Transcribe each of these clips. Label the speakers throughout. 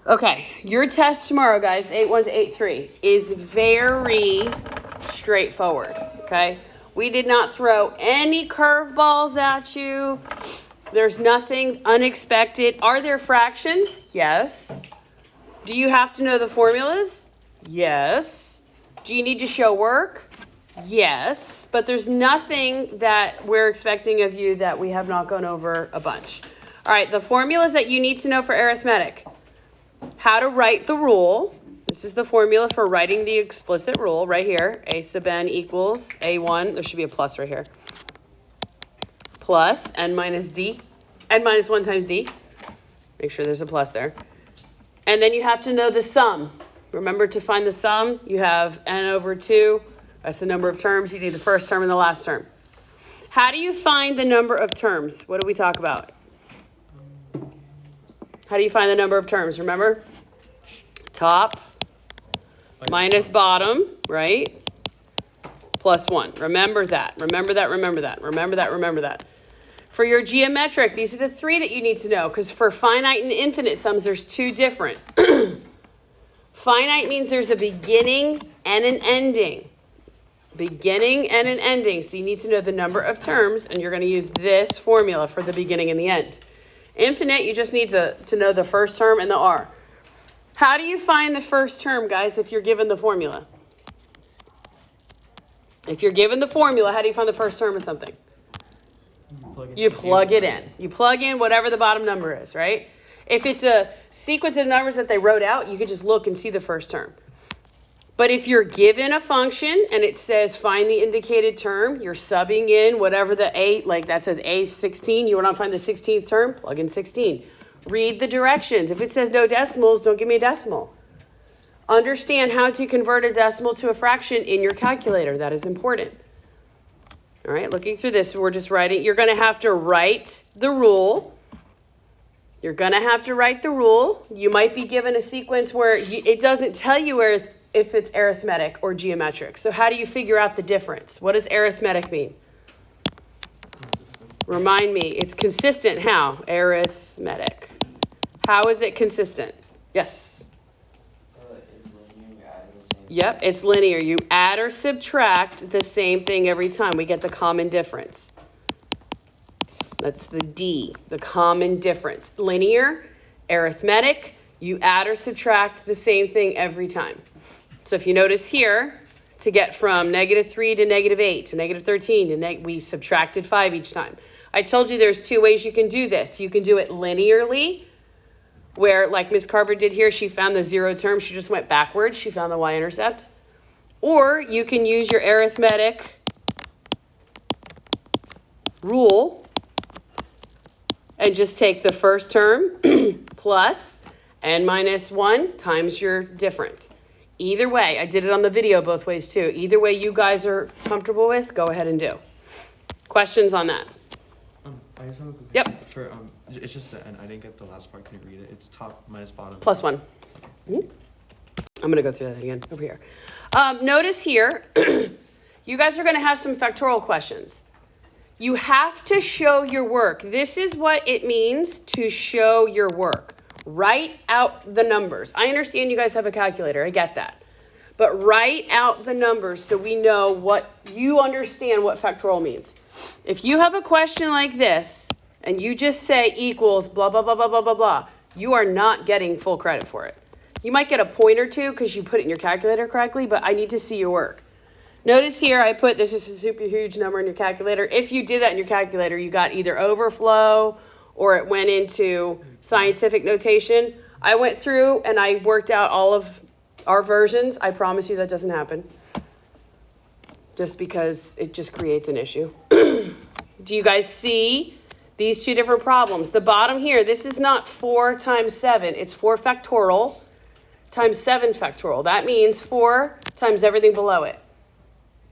Speaker 1: Okay, your test tomorrow, guys, 8-1 to 8-3, is very straightforward, okay? We did not throw any curveballs at you. There's nothing unexpected. Are there fractions? Yes. Do you have to know the formulas? Yes. Do you need to show work? Yes. But there's nothing that we're expecting of you that we have not gone over a bunch. All right, the formulas that you need to know for arithmetic. How to write the rule. This is the formula for writing the explicit rule right here. A sub n equals A1. There should be a plus right here. Plus n minus d. N minus 1 times d. Make sure there's a plus there. And then you have to know the sum. Remember, to find the sum, you have n over 2. That's the number of terms. You need the first term and the last term. How do you find the number of terms? What do we talk about? How do you find the number of terms? Remember? Top minus bottom, right? Plus 1. Remember that. Remember that. Remember that. Remember that. Remember that. For your geometric, these are the 3 that you need to know, because for finite and infinite sums, there's 2 different. Finite means there's a beginning and an ending. Beginning and an ending. So you need to know the number of terms, and you're going to use this formula for the beginning and the end. Infinite, you just need to know the first term and the r. How do you find the first term, guys, if you're given the formula? If you're given the formula, how do you find the first term of something? You plug it in. You plug in whatever the bottom number is, right? If it's a sequence of numbers that they wrote out, you can just look and see the first term. But if you're given a function and it says find the indicated term, you're subbing in whatever the A, like that says A16, you want to find the 16th term, plug in 16. Read the directions. If it says no decimals, don't give me a decimal. Understand how to convert a decimal to a fraction in your calculator. That is important. All right, looking through this, we're just writing. You're going to have to write the rule. You're going to have to write the rule. You might be given a sequence where it doesn't tell you where if it's arithmetic or geometric. So how do you figure out the difference? What does arithmetic mean? Remind me. It's consistent. How? Arithmetic. How is it consistent? Yes.
Speaker 2: It's linear. You add the same.
Speaker 1: Yep, it's linear. You add or subtract the same thing every time. We get the common difference. That's the D, the common difference. Linear, arithmetic, you add or subtract the same thing every time. So if you notice here, to get from -3 to -8 to -13, we subtracted 5 each time. I told you there's 2 ways you can do this. You can do it linearly, where like Ms. Carver did here, she found the 0 term, she just went backwards, she found the y-intercept. Or you can use your arithmetic rule and just take the first term plus n minus 1 times your difference. Either way, I did it on the video both ways too. Either way you guys are comfortable with, go ahead and do. Questions on that?
Speaker 3: I just have a quick
Speaker 1: Yep.
Speaker 3: For, it's just the end. I didn't get the last part. Can you read it? It's top minus bottom.
Speaker 1: Plus 1. I'm going to go through that again over here. Notice here, you guys are going to have some factorial questions. You have to show your work. This is what it means to show your work. Write out the numbers. I understand you guys have a calculator. I get that. But write out the numbers so we know what you understand what factorial means. If you have a question like this and you just say equals blah, blah, blah, blah, blah, blah, blah, you are not getting full credit for it. You might get a point or 2 because you put it in your calculator correctly, but I need to see your work. Notice here I put this is a super huge number in your calculator. If you did that in your calculator, you got either overflow or it went into scientific notation. I went through and I worked out all of our versions. I promise you that doesn't happen. Just because it just creates an issue. Do you guys see these 2 different problems? The bottom here, this is not 4 times 7. It's 4 factorial times 7 factorial. That means 4 times everything below it.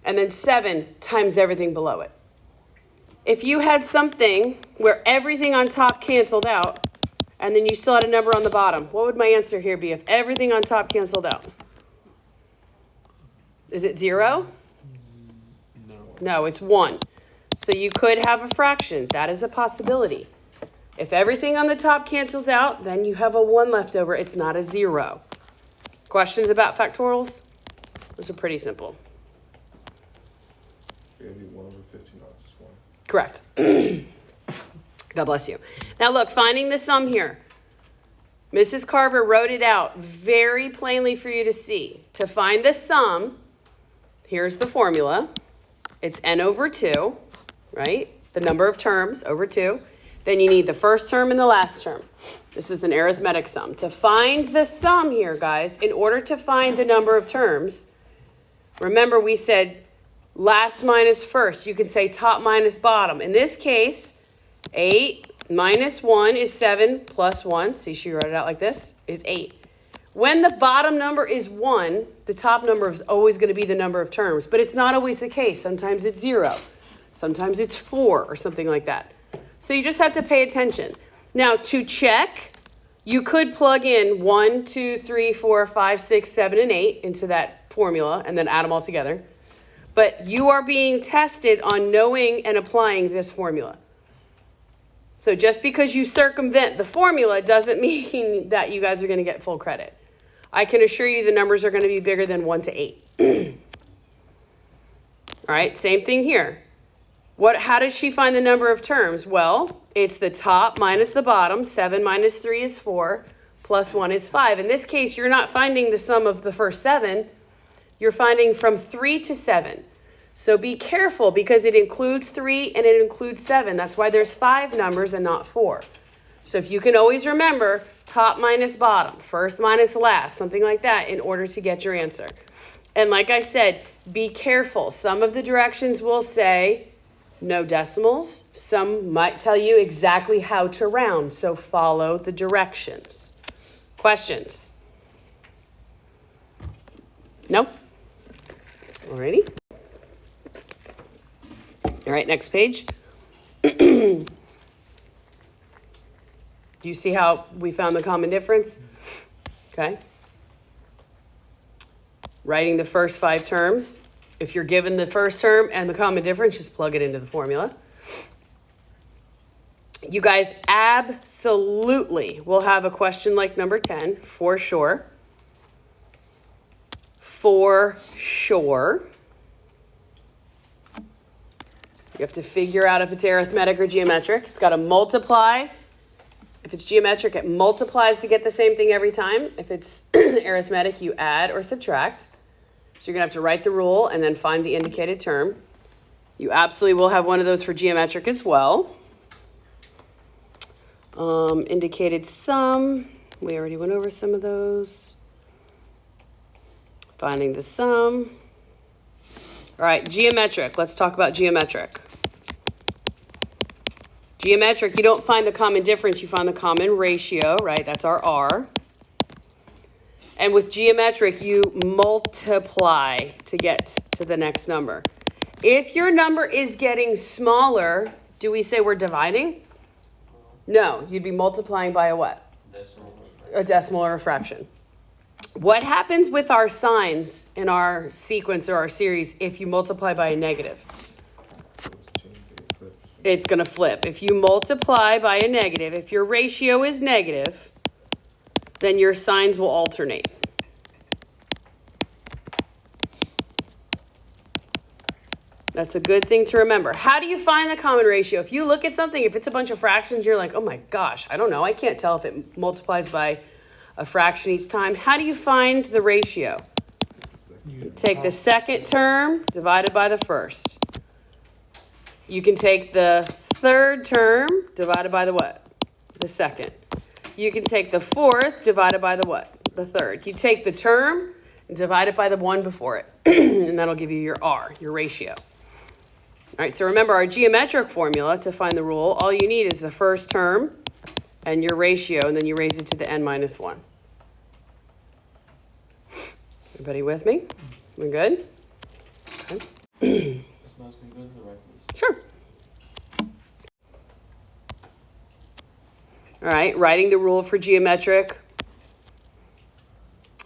Speaker 1: And then 7 times everything below it. If you had something where everything on top canceled out, and then you still had a number on the bottom, what would my answer here be if everything on top canceled out? Is it 0? No, it's 1. So you could have a fraction. That is a possibility. If everything on the top cancels out, then you have a 1 left over. It's not a 0. Questions about factorials? Those are pretty simple.
Speaker 4: It'd be 1 over 15, not just 1.
Speaker 1: Correct. God bless you. Now look, finding the sum here. Mrs. Carver wrote it out very plainly for you to see. To find the sum, here's the formula. It's n over 2, right? The number of terms over 2. Then you need the first term and the last term. This is an arithmetic sum. To find the sum here, guys, in order to find the number of terms, remember we said last minus first. You can say top minus bottom. In this case, 8 minus 1 is 7 plus 1. See, she wrote it out like this, is 8. When the bottom number is 1, the top number is always going to be the number of terms. But it's not always the case. Sometimes it's 0. Sometimes it's 4 or something like that. So you just have to pay attention. Now, to check, you could plug in 1, 2, 3, 4, 5, 6, 7, and 8 into that formula and then add them all together. But you are being tested on knowing and applying this formula. So just because you circumvent the formula doesn't mean that you guys are going to get full credit. I can assure you the numbers are going to be bigger than 1 to 8. All right, same thing here. How does she find the number of terms? Well, it's the top minus the bottom. 7 minus 3 is 4, plus 1 is 5. In this case, you're not finding the sum of the first 7. You're finding from 3 to 7. So be careful because it includes 3 and it includes 7. That's why there's 5 numbers and not 4. So if you can always remember top minus bottom, first minus last, something like that in order to get your answer. And like I said, be careful. Some of the directions will say no decimals. Some might tell you exactly how to round, so follow the directions. Questions? No? Alrighty. All right, next page. Do you see how we found the common difference? Okay. Writing the first 5 terms. If you're given the first term and the common difference, just plug it into the formula. You guys absolutely will have a question like number 10, for sure. For sure. You have to figure out if it's arithmetic or geometric. It's got to multiply. If it's geometric, it multiplies to get the same thing every time. If it's arithmetic, you add or subtract. So you're going to have to write the rule and then find the indicated term. You absolutely will have one of those for geometric as well. Indicated sum. We already went over some of those. Finding the sum. All right, geometric. Let's talk about geometric. Geometric, you don't find the common difference. You find the common ratio, right? That's our R. And with geometric, you multiply to get to the next number. If your number is getting smaller, do we say we're dividing? No, you'd be multiplying by a what? A decimal or a fraction. What happens with our signs in our sequence or our series if you multiply by a negative? It's going to flip. If you multiply by a negative, if your ratio is negative, then your signs will alternate. That's a good thing to remember. How do you find the common ratio? If you look at something, if it's a bunch of fractions, you're like, oh my gosh, I don't know. I can't tell if it multiplies by a fraction each time. How do you find the ratio? You take the second term divided by the first. You can take the third term divided by the what? The second. You can take the fourth divided by the what? The third. You take the term and divide it by the one before it. And that'll give you your R, your ratio. All right, so remember our geometric formula to find the rule. All you need is the first term and your ratio, and then you raise it to the n minus 1. Everybody with me? We good? Okay.
Speaker 2: This mouse can go to the right, please.
Speaker 1: Sure. All right, writing the rule for geometric.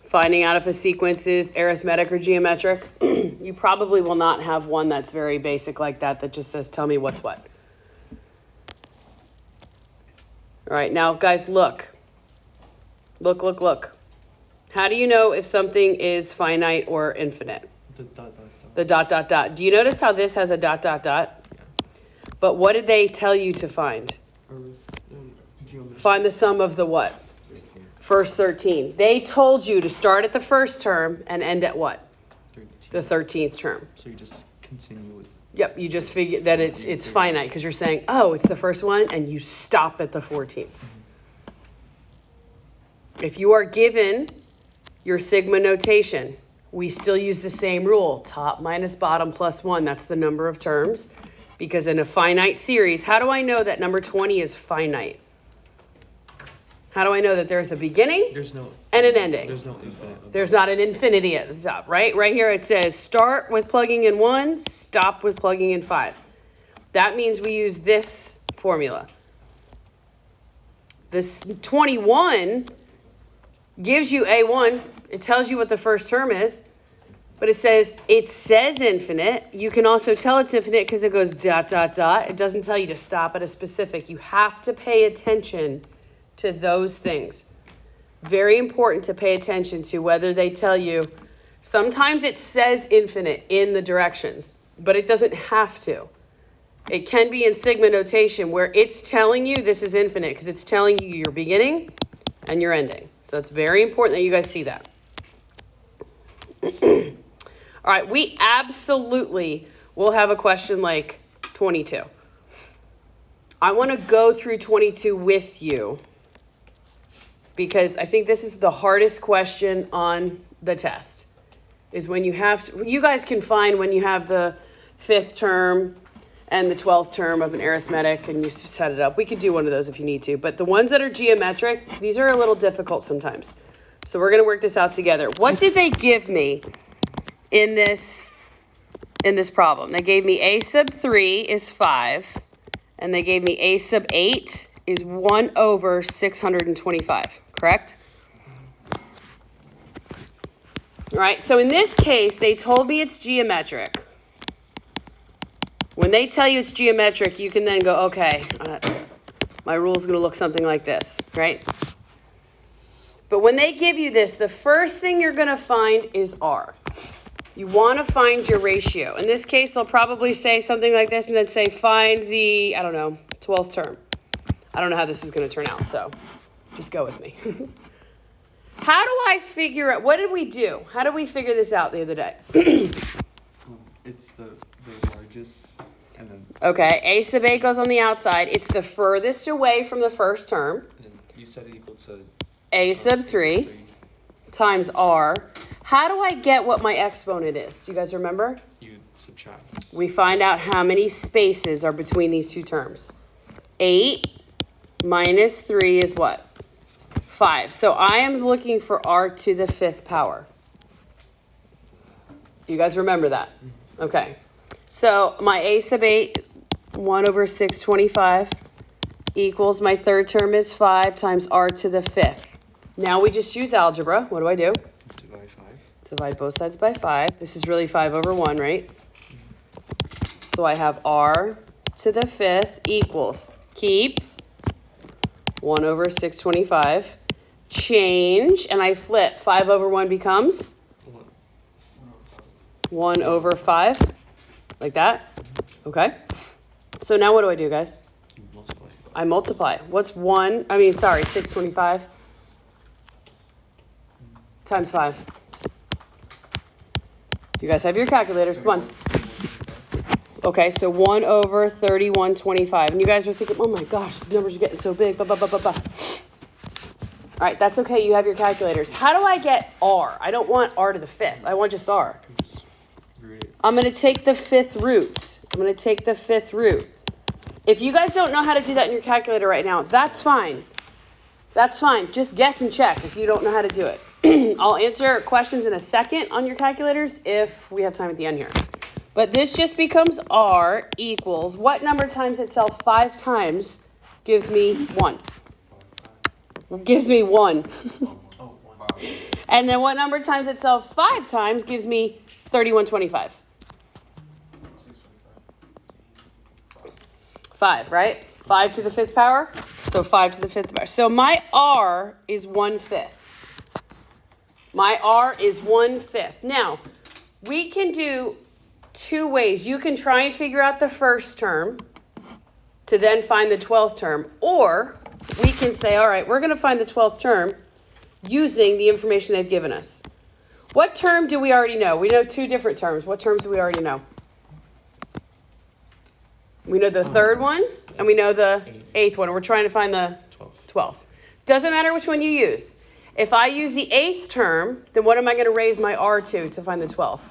Speaker 1: Finding out if a sequence is arithmetic or geometric. You probably will not have one that's very basic like that that just says, tell me what's what. All right, now guys, look. Look. How do you know if something is finite or infinite?
Speaker 3: The dot, dot, dot.
Speaker 1: The dot, dot, dot. Do you notice how this has a dot, dot, dot? But what did they tell you to find? Find the sum of the what? First 13. They told you to start at the first term and end at what?
Speaker 3: 13.
Speaker 1: The 13th term.
Speaker 3: So you just continue with.
Speaker 1: Yep, you just figure that it's finite because you're saying, oh, it's the first one, and you stop at the 14th. If you are given your sigma notation, we still use the same rule, top minus bottom plus 1. That's the number of terms. Because in a finite series, how do I know that number 20 is finite? How do I know that there's a beginning and an ending?
Speaker 3: There's no infinite.
Speaker 1: There's not an infinity at the top, right? Right here it says start with plugging in 1, stop with plugging in 5. That means we use this formula. This 21 gives you A1. It tells you what the first term is. But it says infinite. You can also tell it's infinite because it goes dot, dot, dot. It doesn't tell you to stop at a specific. You have to pay attention to those things. Very important to pay attention to whether they tell you. Sometimes it says infinite in the directions, but it doesn't have to. It can be in sigma notation where it's telling you this is infinite because it's telling you your beginning and your ending. So it's very important that you guys see that. All right, we absolutely will have a question like 22. I want to go through 22 with you because I think this is the hardest question on the test. Is when you have to, you guys can find when you have the 5th term and the 12th term of an arithmetic and you set it up. We could do one of those if you need to, but the ones that are geometric, these are a little difficult sometimes. So we're going to work this out together. What did they give me in this problem? They gave me a sub 3 is 5, and they gave me a sub 8 is 1 over 625, correct? All right, so in this case, they told me it's geometric. When they tell you it's geometric, you can then go, okay, my rule is going to look something like this, right? But when they give you this, the first thing you're going to find is R. You want to find your ratio. In this case, they'll probably say something like this and then say find the, 12th term. I don't know how this is going to turn out, so just go with me. How do I figure out, what did we do? How did we figure this out the other day?
Speaker 3: It's the largest, and then.
Speaker 1: Okay, a sub 8 goes on the outside. It's the furthest away from the first term.
Speaker 3: And you said it equal to.
Speaker 1: A sub 3 times R. How do I get what my exponent is? Do you guys remember?
Speaker 3: You subtract.
Speaker 1: We find out how many spaces are between these two terms. 8 minus 3 is what? 5. So I am looking for R to the 5th power. Do you guys remember that? Okay. So my a sub 8, 1 over 625, equals my third term is 5 times R to the 5th. Now we just use algebra. What do I do?
Speaker 3: Divide 5.
Speaker 1: Divide both sides by 5. This is really 5 over 1, right? So I have R to the 5th equals, keep, 1 over 625, change, and I flip. 5 over 1 becomes 1 over 5, like that. Okay. So now what do I do, guys?
Speaker 3: You multiply.
Speaker 1: I multiply. What's 625 times 5? You guys have your calculators. Come on. Okay, so 1 over 3125. And you guys are thinking, oh my gosh, these numbers are getting so big. All right, that's okay. You have your calculators. How do I get R? I don't want R to the 5th. I want just R. I'm going to take the 5th root. If you guys don't know how to do that in your calculator right now, that's fine. That's fine. Just guess and check if you don't know how to do it. I'll answer questions in a second on your calculators if we have time at the end here. But this just becomes R equals, what number times itself 5 times gives me 1? Gives me 1. And then what number times itself 5 times gives me 3125? 5, right? 5 to the 5th power. So 5 to the 5th power. So my R is 1/5. My R is 1/5. Now, we can do two ways. You can try and figure out the first term to then find the 12th term. Or we can say, all right, we're going to find the 12th term using the information they've given us. What term do we already know? We know two different terms. What terms do we already know? We know the third one, and we know the 8th one. We're trying to find the 12th. Doesn't matter which one you use. If I use the 8th term, then what am I going to raise my R to find the 12th?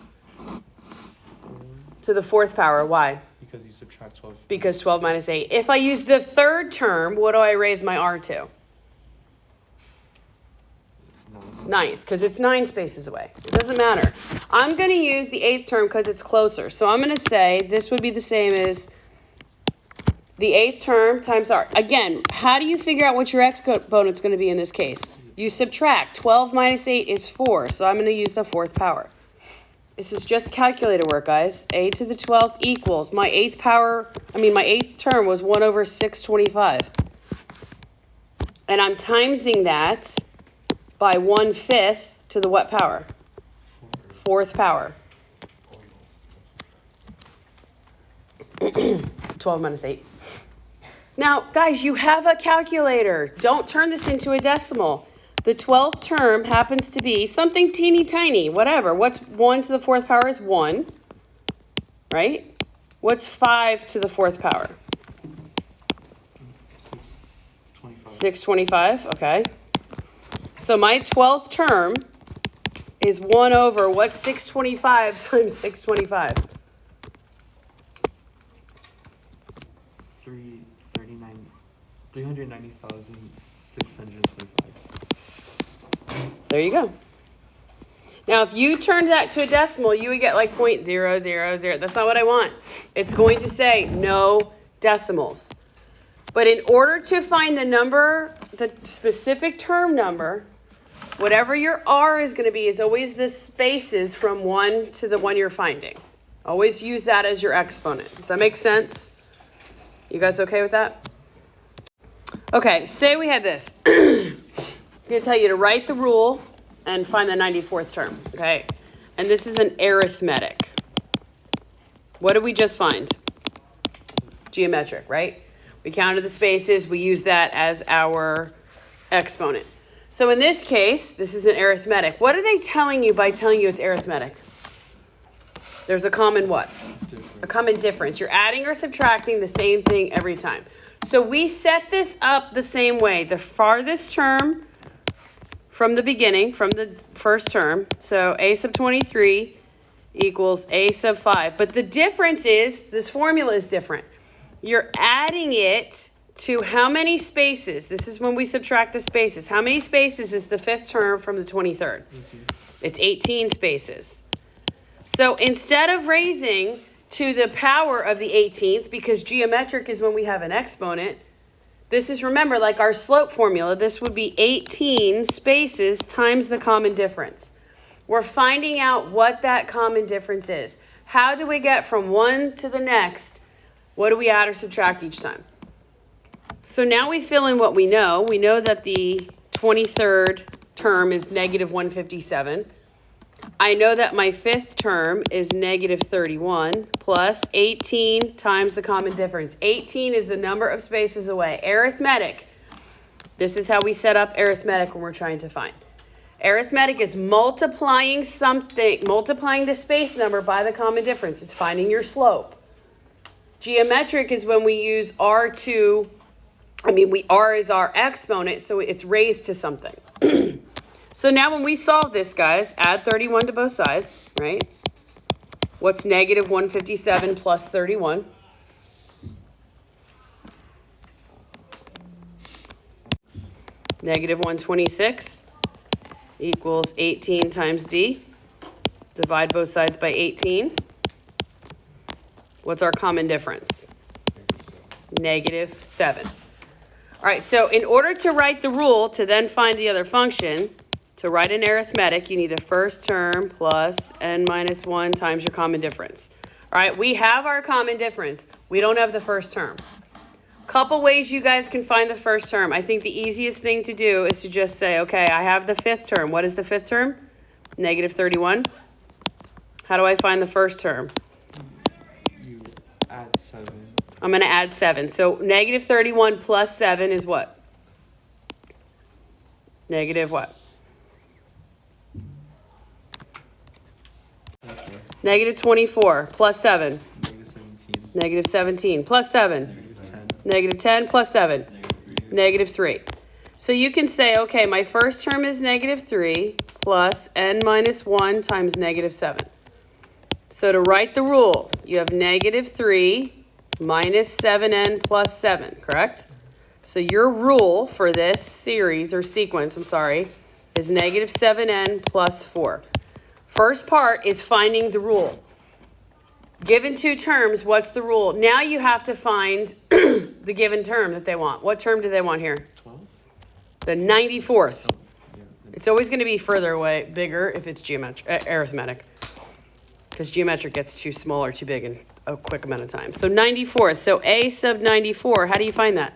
Speaker 1: To the 4th power. Why?
Speaker 3: Because you subtract 12.
Speaker 1: Because 12 minus 8. If I use the third term, what do I raise my R to? 9th, because it's 9 spaces away. It doesn't matter. I'm going to use the 8th term because it's closer. So I'm going to say this would be the same as the 8th term times R. Again, how do you figure out what your exponent's going to be in this case? You subtract. 12 minus 8 is 4, so I'm going to use the 4th power. This is just calculator work, guys. A to the 12th equals, my 8th term was 1 over 625. And I'm timesing that by 1/5 to the what power? 4th power. 12 minus 8. Now, guys, you have a calculator. Don't turn this into a decimal. The 12th term happens to be something teeny tiny, whatever. What's 1 to the 4th power is 1, right? What's 5 to the 4th power? 625, okay. So my 12th term is 1 over, what's 625 times 625?
Speaker 3: 390,625.
Speaker 1: There you go. Now, if you turned that to a decimal, you would get like 0.000. That's not what I want. It's going to say no decimals. But in order to find the number, the specific term number, whatever your R is going to be is always the spaces from 1 to the one you're finding. Always use that as your exponent. Does that make sense? You guys okay with that? Okay, say we had this. I'm going to tell you to write the rule and find the 94th term, okay? And this is an arithmetic. What did we just find? Geometric, right? We counted the spaces. We use that as our exponent. So in this case, this is an arithmetic. What are they telling you by telling you it's arithmetic? There's a common what? A common difference. You're adding or subtracting the same thing every time. So we set this up the same way. The farthest term from the beginning, from the first term, so a sub 23 equals a sub 5. But the difference is, this formula is different. You're adding it to how many spaces? This is when we subtract the spaces. How many spaces is the 5th term from the 23rd?
Speaker 3: 18.
Speaker 1: It's 18 spaces. So instead of raising to the power of the 18th, because geometric is when we have an exponent, this is, remember, like our slope formula, this would be 18 spaces times the common difference. We're finding out what that common difference is. How do we get from one to the next? What do we add or subtract each time? So now we fill in what we know. We know that the 23rd term is negative 157. I know that my 5th term is negative 31 plus 18 times the common difference. 18 is the number of spaces away. Arithmetic. This is how we set up arithmetic when we're trying to find. Arithmetic is multiplying something, multiplying the space number by the common difference. It's finding your slope. Geometric is when we use R is our exponent, so it's raised to something. So now when we solve this, guys, add 31 to both sides, right? What's negative 157 plus 31? Negative 126 equals 18 times D. Divide both sides by 18. What's our common difference? Negative 7. All right, so in order to write the rule to then find the other function, to write an arithmetic, you need the first term plus n minus 1 times your common difference. All right, we have our common difference. We don't have the first term. Couple ways you guys can find the first term. I think the easiest thing to do is to just say, okay, I have the fifth term. What is the fifth term? Negative 31. How do I find the first term?
Speaker 3: You add 7.
Speaker 1: I'm going to add 7. So negative 31 plus 7 is what? Negative what? Negative 24 plus 7.
Speaker 3: Negative 17.
Speaker 1: Negative 17 plus 7.
Speaker 3: Negative 10.
Speaker 1: Negative 10 plus 7. Negative 3. So you can say, okay, my first term is negative 3 plus n minus 1 times negative 7. So to write the rule, you have negative 3 minus 7n plus 7, correct? So your rule for this series or sequence, is negative 7n plus 4. First part is finding the rule. Given two terms, what's the rule? Now you have to find the given term that they want. What term do they want here?
Speaker 3: 12?
Speaker 1: The 94th.
Speaker 3: Yeah.
Speaker 1: It's always going to be further away, bigger if it's arithmetic. Because geometric gets too small or too big in a quick amount of time. So 94th. So a sub 94, how do you find that?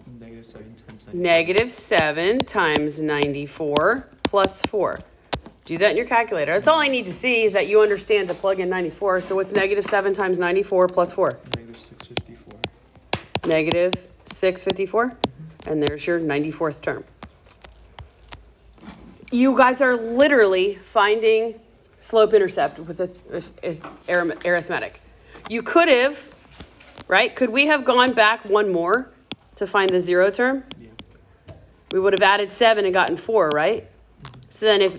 Speaker 3: Negative 7 times 94.
Speaker 1: Negative 7 times 94 plus 4. Do that in your calculator. That's all I need to see is that you understand to plug in 94. So what's negative 7 times 94 plus 4?
Speaker 3: Negative 654.
Speaker 1: Negative 654. And there's your 94th term. You guys are literally finding slope-intercept with arithmetic. You could have, right? Could we have gone back one more to find the 0 term?
Speaker 3: Yeah.
Speaker 1: We would have added 7 and gotten 4, right? So then if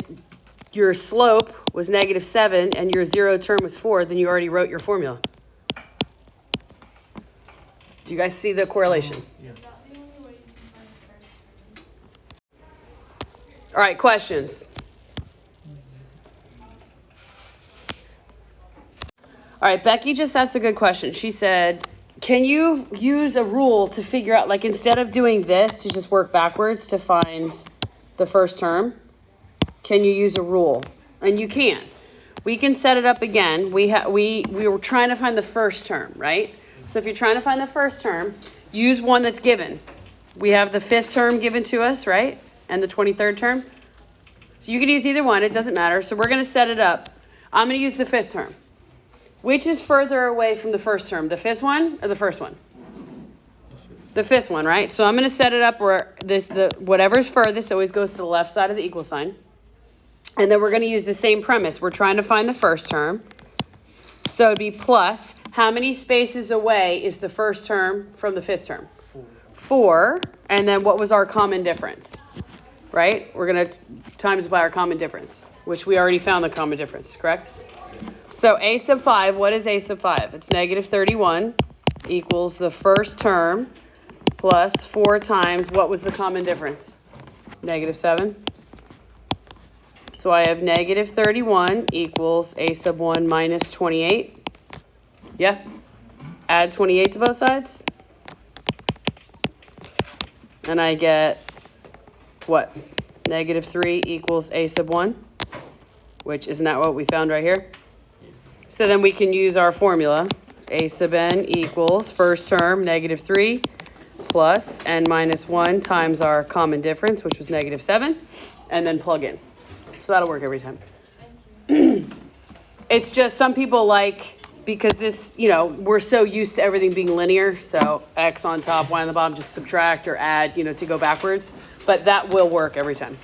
Speaker 1: your slope was negative 7 and your 0 term was 4, then you already wrote your formula. Do you guys see the correlation?
Speaker 3: Yeah.
Speaker 5: Is that the only way you can find the first term?
Speaker 1: All right, questions? All right, Becky just asked a good question. She said, can you use a rule to figure out, like instead of doing this, to just work backwards to find the first term? Can you use a rule? And you can. We can set it up again. We were trying to find the first term, right? So if you're trying to find the first term, use one that's given. We have the fifth term given to us, right? And the 23rd term. So you can use either one. It doesn't matter. So we're going to set it up. I'm going to use the fifth term. Which is further away from the first term? The fifth one or the first one? The fifth one, right? So I'm going to set it up where whatever's furthest always goes to the left side of the equal sign. And then we're going to use the same premise. We're trying to find the first term. So it'd be plus, how many spaces away is the first term from the fifth term? 4. And then what was our common difference? Right? We're going to times by our common difference, which we already found the common difference, correct? So a sub 5, what is a sub 5? It's negative 31 equals the first term plus 4 times, what was the common difference? Negative 7. So I have negative 31 equals a sub 1 minus 28. Yeah? Add 28 to both sides. And I get, what? Negative 3 equals a sub 1, which isn't that what we found right here? So then we can use our formula. A sub n equals first term, negative 3, plus n minus 1 times our common difference, which was negative 7, and then plug in. So that'll work every time. It's just some people like, because this, we're so used to everything being linear, so x on top, y on the bottom, just subtract or add, to go backwards. But that will work every time.